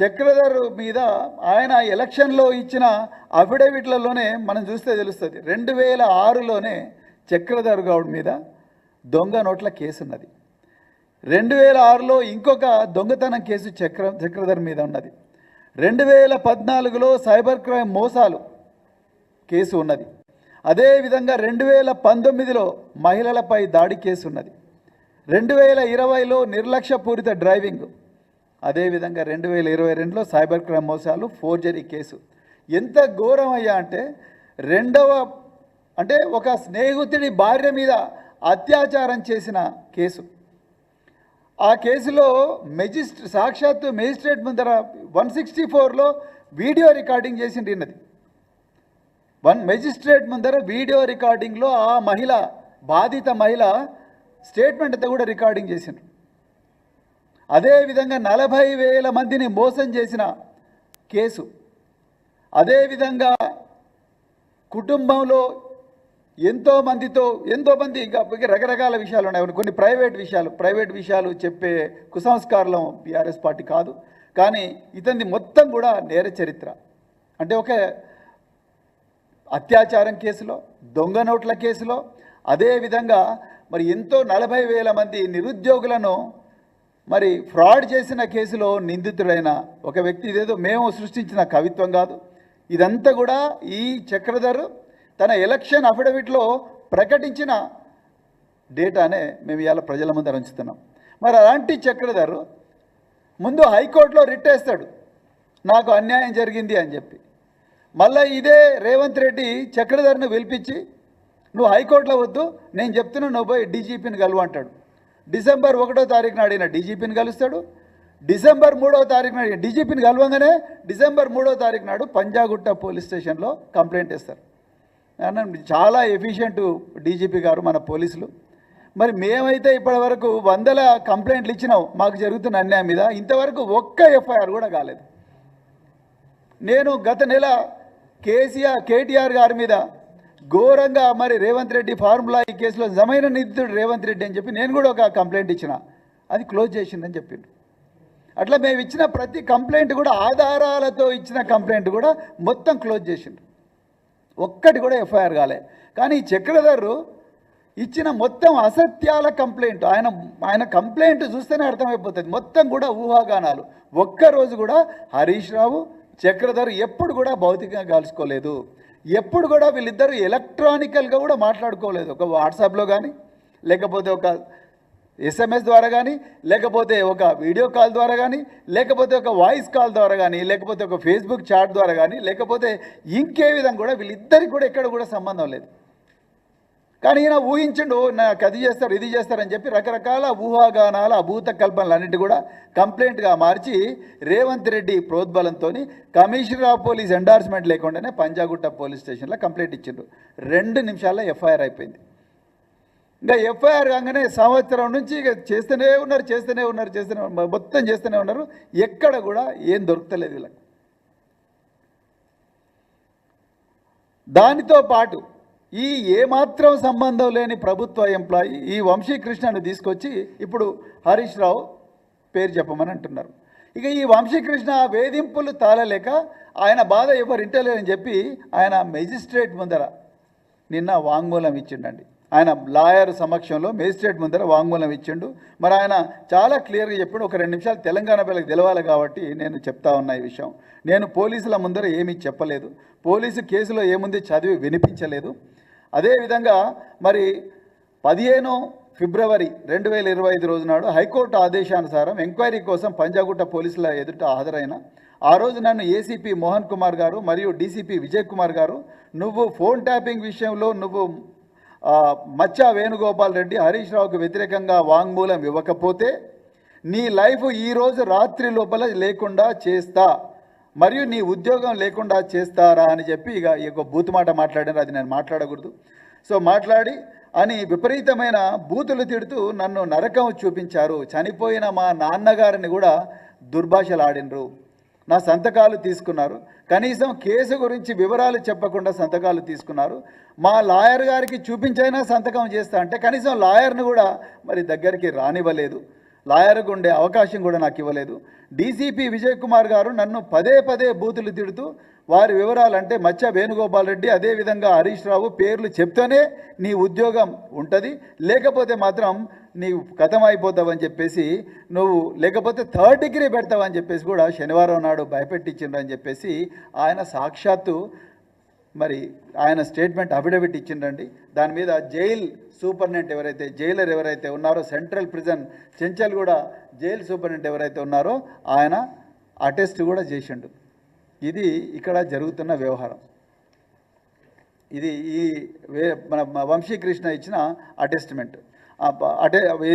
చక్రధర్ మీద ఆయన ఎలక్షన్లో ఇచ్చిన అఫిడవిట్లలోనే మనం చూస్తే తెలుస్తుంది. 2006లోనే చక్రధర్ గౌడ్ మీద దొంగ నోట్ల కేసు ఉన్నది. 2006లో ఇంకొక దొంగతనం కేసు చక్రధర్ మీద ఉన్నది. 2014లో సైబర్ క్రైమ్ మోసాలు కేసు ఉన్నది. అదేవిధంగా 2019లో మహిళలపై దాడి కేసు ఉన్నది. 2020లో నిర్లక్ష్యపూరిత డ్రైవింగ్, అదేవిధంగా 2022లో సైబర్ క్రైమ్ మోసాలు, ఫోర్జరీ కేసు. ఎంత ఘోరం అయ్యా అంటే ఒక స్నేహితుడి భార్య మీద అత్యాచారం చేసిన కేసు. ఆ కేసులో సాక్షాత్తు మెజిస్ట్రేట్ ముందర 164లో వీడియో రికార్డింగ్ చేసింది. మెజిస్ట్రేట్ ముందర వీడియో రికార్డింగ్లో ఆ బాధిత మహిళ స్టేట్మెంట్ అంతా కూడా రికార్డింగ్ చేసిండ్రు. అదేవిధంగా 40,000 మందిని మోసం చేసిన కేసు. అదేవిధంగా కుటుంబంలో ఎంతోమంది ఇంకా రకరకాల విషయాలు ఉన్నాయి. కొన్ని ప్రైవేట్ విషయాలు చెప్పే కుసంస్కారం బీఆర్ఎస్ పార్టీ కాదు. కానీ ఇతని మొత్తం కూడా నేర చరిత్ర అంటే ఒక అత్యాచారం కేసులో, దొంగ నోట్ల కేసులో, అదేవిధంగా మరి ఎంతో 40,000 మంది నిరుద్యోగులను మరి ఫ్రాడ్ చేసిన కేసులో నిందితుడైన ఒక వ్యక్తి. ఇదేదో మేము సృష్టించిన కవిత్వం కాదు. ఇదంతా కూడా ఈ చక్రధర్ తన ఎలక్షన్ అఫిడవిట్లో ప్రకటించిన డేటానే మేము ఇవాళ ప్రజల ముందర ఉంచుతున్నాం. మరి అలాంటి చక్రధర్ ముందు హైకోర్టులో రిట్ వేస్తాడు, నాకు అన్యాయం జరిగింది అని చెప్పి. మళ్ళీ ఇదే రేవంత్ రెడ్డి చక్రధర్ను పిలిపించి, నువ్వు హైకోర్టులో వద్దు, నేను చెప్తున్నాను, నువ్వు పోయి డీజీపీని కలువు అంటాడు. డిసెంబర్ 1వ తారీఖు నాడిన డీజీపీని కలుస్తాడు. డిసెంబర్ 3వ తారీఖు నాడు డీజీపీని కలవంగానే డిసెంబర్ 3వ తారీఖు నాడు పంజాగుట్ట పోలీస్ స్టేషన్లో కంప్లైంట్ ఇస్తారు. చాలా ఎఫిషియెంట్ డీజీపీ గారు మన పోలీసులు. మరి మేమైతే ఇప్పటి వరకు 100 కంప్లైంట్లు ఇచ్చినాం మాకు జరుగుతున్న అన్యాయం మీద, ఇంతవరకు ఒక్క ఎఫ్ఐఆర్ కూడా కాలేదు. నేను గత నెల కేటీఆర్ గారి మీద ఘోరంగా మరి రేవంత్ రెడ్డి ఫార్ములా ఈ కేసులో నిజమైన నిందితుడు రేవంత్ రెడ్డి అని చెప్పి నేను కూడా ఒక కంప్లైంట్ ఇచ్చిన, అది క్లోజ్ చేసిందని చెప్పిండు. అట్లా మేము ఇచ్చిన ప్రతి కంప్లైంట్ కూడా ఆధారాలతో ఇచ్చిన కంప్లైంట్ కూడా మొత్తం క్లోజ్ చేసిండు. ఒక్కటి కూడా ఎఫ్ఐఆర్ కాలే. కానీ ఈ చక్రధర్ ఇచ్చిన మొత్తం అసత్యాల కంప్లైంట్, ఆయన కంప్లైంట్ చూస్తేనే అర్థమైపోతుంది, మొత్తం కూడా ఊహాగానాలు. ఒక్కరోజు కూడా హరీష్ రావు చక్రధర్ ఎప్పుడు కూడా భౌతికంగా కలుసుకోలేదు, ఎప్పుడు కూడా వీళ్ళిద్దరూ ఎలక్ట్రానికల్గా కూడా మాట్లాడుకోలేదు. ఒక వాట్సాప్లో కానీ, లేకపోతే ఒక SMS ద్వారా కానీ, లేకపోతే ఒక వీడియో కాల్ ద్వారా కానీ, లేకపోతే ఒక వాయిస్ కాల్ ద్వారా కానీ, లేకపోతే ఒక ఫేస్బుక్ చాట్ ద్వారా కానీ, లేకపోతే ఇంకే విధంగా కూడా వీళ్ళిద్దరికి కూడా ఎక్కడ కూడా సంబంధం లేదు. కానీ ఈయన ఊహించిండు, నాకు అది చేస్తారు ఇది చేస్తారని చెప్పి రకరకాల ఊహాగానాల అభూత కల్పనలు అన్నిటి కూడా కంప్లైంట్గా మార్చి రేవంత్ రెడ్డి ప్రోద్బలంతో కమిషనర్ ఆఫ్ పోలీస్ ఎండార్స్మెంట్ లేకుండానే పంజాగుట్ట పోలీస్ స్టేషన్లో కంప్లైంట్ ఇచ్చిండు. 2 నిమిషాల్లో ఎఫ్ఐఆర్ అయిపోయింది. ఇంకా ఎఫ్ఐఆర్ కాగానే సంవత్సరం నుంచి ఇక చేస్తూనే ఉన్నారు, మొత్తం చేస్తూనే ఉన్నారు. ఎక్కడ కూడా ఏం దొరుకుతలేదు వీళ్ళకి. దానితో పాటు ఈ ఏమాత్రం సంబంధం లేని ప్రభుత్వ ఎంప్లాయీ ఈ వంశీకృష్ణను తీసుకొచ్చి ఇప్పుడు హరీష్ రావు పేరు చెప్పమని అంటున్నారు. ఇక ఈ వంశీకృష్ణ వేధింపులు తాళలేక ఆయన బాధ ఎవరు ఇంటలేరని చెప్పి ఆయన మెజిస్ట్రేట్ ముందర నిన్న వాంగ్మూలం ఇచ్చిండండి. ఆయన లాయర్ సమక్షంలో మేజిస్ట్రేట్ ముందర వాంగ్మూలం ఇచ్చిండు. మరి ఆయన చాలా క్లియర్గా చెప్పాడు. ఒక 2 నిమిషాలు తెలంగాణ పిల్లలకు తెలవాలి కాబట్టి నేను చెప్తా ఉన్నా ఈ విషయం. నేను పోలీసుల ముందర ఏమీ చెప్పలేదు, పోలీసు కేసులో ఏముంది చదివి వినిపించలేదు. అదేవిధంగా మరి 15 ఫిబ్రవరి 2025 రోజు నాడు హైకోర్టు ఆదేశానుసారం ఎంక్వైరీ కోసం పంజాగుట్ట పోలీసుల ఎదుట హాజరైన ఆ రోజు నన్ను ఏసీపీ మోహన్ కుమార్ గారు మరియు డీసీపీ విజయ్ కుమార్ గారు, నువ్వు ఫోన్ ట్యాపింగ్ విషయంలో నువ్వు మచ్చా వేణుగోపాల్ రెడ్డి హరీష్ రావుకు వ్యతిరేకంగా వాంగ్మూలం ఇవ్వకపోతే నీ లైఫ్ ఈరోజు రాత్రి లోపల లేకుండా చేస్తా, మరియు నీ ఉద్యోగం లేకుండా చేస్తారా అని చెప్పి ఇక ఈ యొక్క బూతు మాట మాట్లాడారు. అది నేను మాట్లాడకూడదు. సో మాట్లాడి అని విపరీతమైన బూతులు తిడుతూ నన్ను నరకం చూపించారు. చనిపోయిన మా నాన్నగారిని కూడా దుర్భాషలు ఆడినరు, నా సంతకాలు తీసుకున్నారు, కనీసం కేసు గురించి వివరాలు చెప్పకుండా సంతకాలు తీసుకున్నారు. మా లాయర్ గారికి చూపించైనా సంతకం చేస్తా అంటే కనీసం లాయర్ను కూడా మరి దగ్గరికి రానివ్వలేదు. లాయర్గా ఉండే అవకాశం కూడా నాకు ఇవ్వలేదు. డీసీపీ విజయ్ కుమార్ గారు నన్ను పదే పదే బూతులు తిడుతూ వారి వివరాలు అంటే మచ్చ వేణుగోపాల్ రెడ్డి అదేవిధంగా హరీష్ రావు పేర్లు చెప్తేనే నీ ఉద్యోగం ఉంటుంది, లేకపోతే మాత్రం నీవు కథం అయిపోతావని చెప్పేసి, నువ్వు లేకపోతే 3rd డిగ్రీ పెడతావని చెప్పేసి కూడా శనివారం నాడు భయపెట్టించిండ్రని చెప్పేసి ఆయన సాక్షాత్తు మరి ఆయన స్టేట్మెంట్ అఫిడవిట్ ఇచ్చిండండి. దాని మీద జైల్ సూపరింటెండెంట్ ఎవరైతే జైలర్ ఎవరైతే ఉన్నారో central prison Chanchalguda jail superintendent ఎవరైతే ఉన్నారో ఆయన అటెస్ట్ కూడా చేసిండు. ఇది ఇక్కడ జరుగుతున్న వ్యవహారం. ఇది మన వంశీకృష్ణ ఇచ్చిన అటెస్ట్మెంట్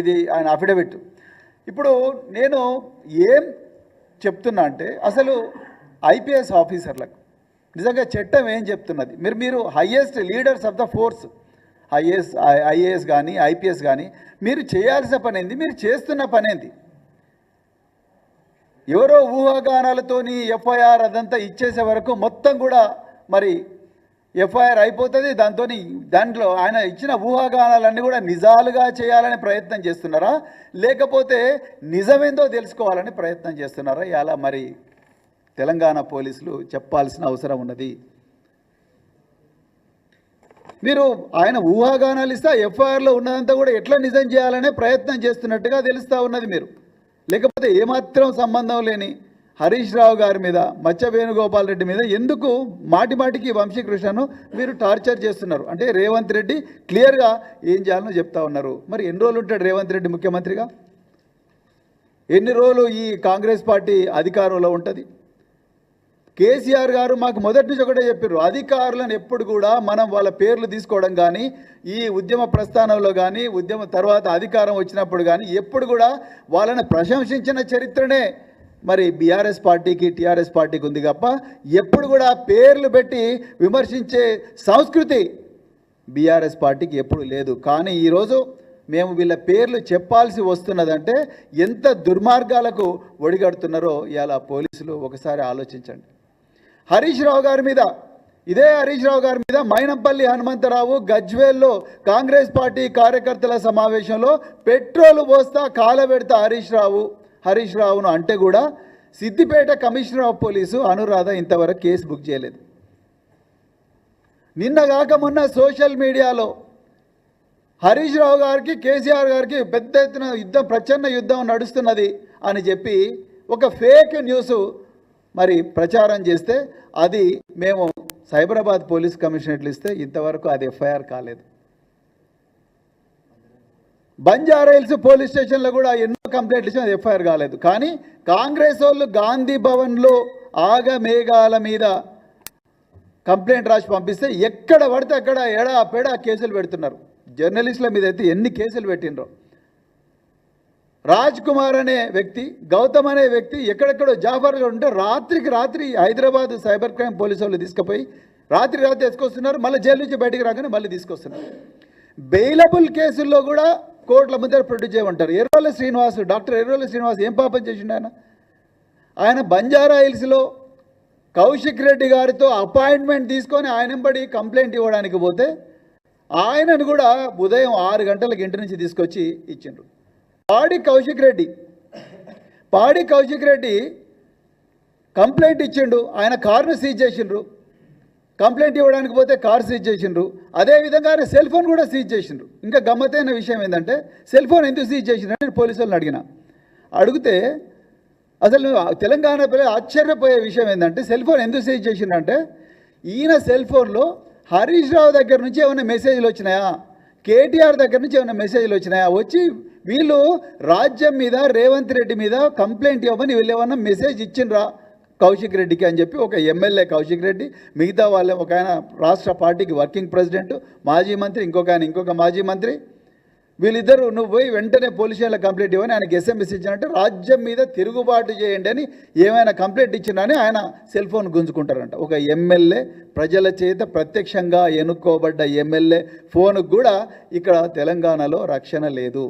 ఇది ఆయన అఫిడవిట్. ఇప్పుడు నేను ఏం చెప్తున్నా అంటే అసలు ఐపీఎస్ ఆఫీసర్లకు నిజంగా చట్టం ఏం చెప్తున్నది, మీరు highest leaders of the force IAS కానీ ఐపీఎస్ కానీ మీరు చేయాల్సిన పని ఏంది, మీరు చేస్తున్న పని ఏంది? ఎవరో ఊహాగానాలతోని ఎఫ్ఐఆర్ అదంతా ఇచ్చేసే వరకు మొత్తం కూడా మరి ఎఫ్ఐఆర్ అయిపోతుంది. దాంట్లో ఆయన ఇచ్చిన ఊహాగానాలన్నీ కూడా నిజాలుగా చేయాలని ప్రయత్నం చేస్తున్నారా, లేకపోతే నిజమేందో తెలుసుకోవాలని ప్రయత్నం చేస్తున్నారా? ఇలా మరి తెలంగాణ పోలీసులు చెప్పాల్సిన అవసరం ఉన్నది. మీరు ఆయన ఊహాగానాలు ఇస్తే ఎఫ్ఐఆర్లో ఉన్నదంతా కూడా ఎట్లా నిజం చేయాలనే ప్రయత్నం చేస్తున్నట్టుగా తెలుస్తూ ఉన్నది. మీరు లేకపోతే ఏమాత్రం సంబంధం లేని హరీష్ రావు గారి మీద మచ్చ వేణుగోపాల్ రెడ్డి మీద ఎందుకు మాటిమాటికి వంశీకృష్ణను మీరు టార్చర్ చేస్తున్నారు? అంటే రేవంత్ రెడ్డి క్లియర్గా ఏం చేయాలనో చెప్తా ఉన్నారు. మరి ఎన్ని రోజులు ఉంటాడు రేవంత్ రెడ్డి ముఖ్యమంత్రిగా? ఎన్ని రోజులు ఈ కాంగ్రెస్ పార్టీ అధికారంలో ఉంటుంది? కేసీఆర్ గారు మాకు మొదటి నుంచి ఒకటే చెప్పారు, అధికారులను ఎప్పుడు కూడా మనం వాళ్ళ పేర్లు తీసుకోవడం కానీ ఈ ఉద్యమ ప్రస్థానంలో కానీ ఉద్యమ తర్వాత అధికారం వచ్చినప్పుడు కానీ ఎప్పుడు కూడా వాళ్ళని ప్రశంసించిన చరిత్రనే మరి బీఆర్ఎస్ పార్టీకి టీఆర్ఎస్ పార్టీకి ఉంది తప్ప ఎప్పుడు కూడా పేర్లు పెట్టి విమర్శించే సంస్కృతి బీఆర్ఎస్ పార్టీకి ఎప్పుడు లేదు. కానీ ఈరోజు మేము వీళ్ళ పేర్లు చెప్పాల్సి వస్తున్నదంటే ఎంత దుర్మార్గాలకు ఒడిగడుతున్నారో ఇలా పోలీసులు ఒకసారి ఆలోచించండి. హరీష్ రావు గారి మీద ఇదే హరీష్ రావు గారి మీద మైనంపల్లి హనుమంతరావు గజ్వేల్లో కాంగ్రెస్ పార్టీ కార్యకర్తల సమావేశంలో పెట్రోలు పోస్తా కాలబెడతా హరీష్ రావును అంటే కూడా Siddipet commissioner of police Anuradha ఇంతవరకు కేసు బుక్ చేయలేదు. నిన్నగాక మొన్న సోషల్ మీడియాలో హరీష్ రావు గారికి కేసీఆర్ గారికి పెద్ద ఎత్తున ప్రచన్న యుద్ధం నడుస్తున్నది అని చెప్పి ఒక ఫేక్ న్యూస్ మరి ప్రచారం చేస్తే అది మేము సైబరాబాద్ పోలీస్ కమిషనరేట్లు ఇస్తే ఇంతవరకు అది ఎఫ్ఐఆర్ కాలేదు. బంజారాహిల్స్ పోలీస్ స్టేషన్లో కూడా ఎన్నో కంప్లైంట్లు ఇచ్చిన ఎఫ్ఐఆర్ కాలేదు. కానీ కాంగ్రెస్ వాళ్ళు గాంధీ భవన్లో ఆగమేఘాల మీద కంప్లైంట్ రాసి పంపిస్తే ఎక్కడ పడితే అక్కడ ఎడా కేసులు పెడుతున్నారు. జర్నలిస్టుల మీద అయితే ఎన్ని కేసులు పెట్టినరో. రాజ్ కుమార్ అనే వ్యక్తి, గౌతమ్ అనే వ్యక్తి ఎక్కడెక్కడో జాఫర్గా ఉంటే రాత్రికి రాత్రి హైదరాబాద్ సైబర్ క్రైమ్ పోలీసు వాళ్ళు తీసుకుపోయి రాత్రి తీసుకొస్తున్నారు. మళ్ళీ జైలు నుంచి బయటికి రాగానే మళ్ళీ తీసుకొస్తున్నారు. బెయిలబుల్ కేసుల్లో కూడా కోర్టుల ముందర ప్రొడ్యూస్ చేయమంటారు. డాక్టర్ ఎర్రోల శ్రీనివాస్ ఏం పాపం చేసిండు? ఆయన బంజారా హిల్స్లో కౌశిక్ రెడ్డి గారితో అపాయింట్మెంట్ తీసుకొని ఆయనంబడి కంప్లైంట్ ఇవ్వడానికి పోతే ఆయనను కూడా ఉదయం 6 గంటలకు ఇంటి నుంచి తీసుకొచ్చి ఇచ్చిండ్రు. పాడి కౌశిక్ రెడ్డి కంప్లైంట్ ఇచ్చిండు, ఆయన కారును సీజ్ చేసిండ్రు. కంప్లైంట్ ఇవ్వడానికి పోతే కారు సీజ్ చేసిండ్రు. అదేవిధంగా ఆయన సెల్ ఫోన్ కూడా సీజ్ చేసిండ్రు. ఇంకా గమ్మతైన విషయం ఏంటంటే సెల్ ఫోన్ ఎందుకు సీజ్ చేసిండ్రు నేను పోలీసు వాళ్ళని అడిగితే అసలు తెలంగాణ పిల్లలు ఆశ్చర్యపోయే విషయం ఏంటంటే సెల్ ఫోన్ ఎందుకు సీజ్ చేసిండ్రంటే ఈయన సెల్ ఫోన్లో హరీష్ రావు దగ్గర నుంచి ఏమైనా మెసేజ్లు వచ్చినాయా, కేటీఆర్ దగ్గర నుంచి ఏమైనా మెసేజ్లు వచ్చినాయా, వచ్చి వీళ్ళు రాజ్యం మీద రేవంత్ రెడ్డి మీద కంప్లైంట్ ఇవ్వమని వీళ్ళు ఏమన్నా మెసేజ్ ఇచ్చిండ్రా కౌశిక్ రెడ్డికి అని చెప్పి ఒక ఎమ్మెల్యే కౌశిక్ రెడ్డి, మిగతా వాళ్ళే ఒక ఆయన రాష్ట్ర పార్టీకి వర్కింగ్ ప్రెసిడెంట్ మాజీ మంత్రి, ఇంకొక మాజీ మంత్రి, వీళ్ళిద్దరూ నువ్వు పోయి వెంటనే పోలీస్ స్టేషన్లో కంప్లైంట్ ఇవ్వని ఆయనకి ఎస్ఎంఎస్ ఇచ్చినట్టు రాజ్యం మీద తిరుగుబాటు చేయండి అని ఏమైనా కంప్లైంట్ ఇచ్చినా ఆయన సెల్ ఫోన్ గుంజుకుంటారంట. ఒక ఎమ్మెల్యే, ప్రజల చేత ప్రత్యక్షంగా ఎన్నుకోబడ్డ ఎమ్మెల్యే ఫోన్కు కూడా ఇక్కడ తెలంగాణలో రక్షణ లేదు.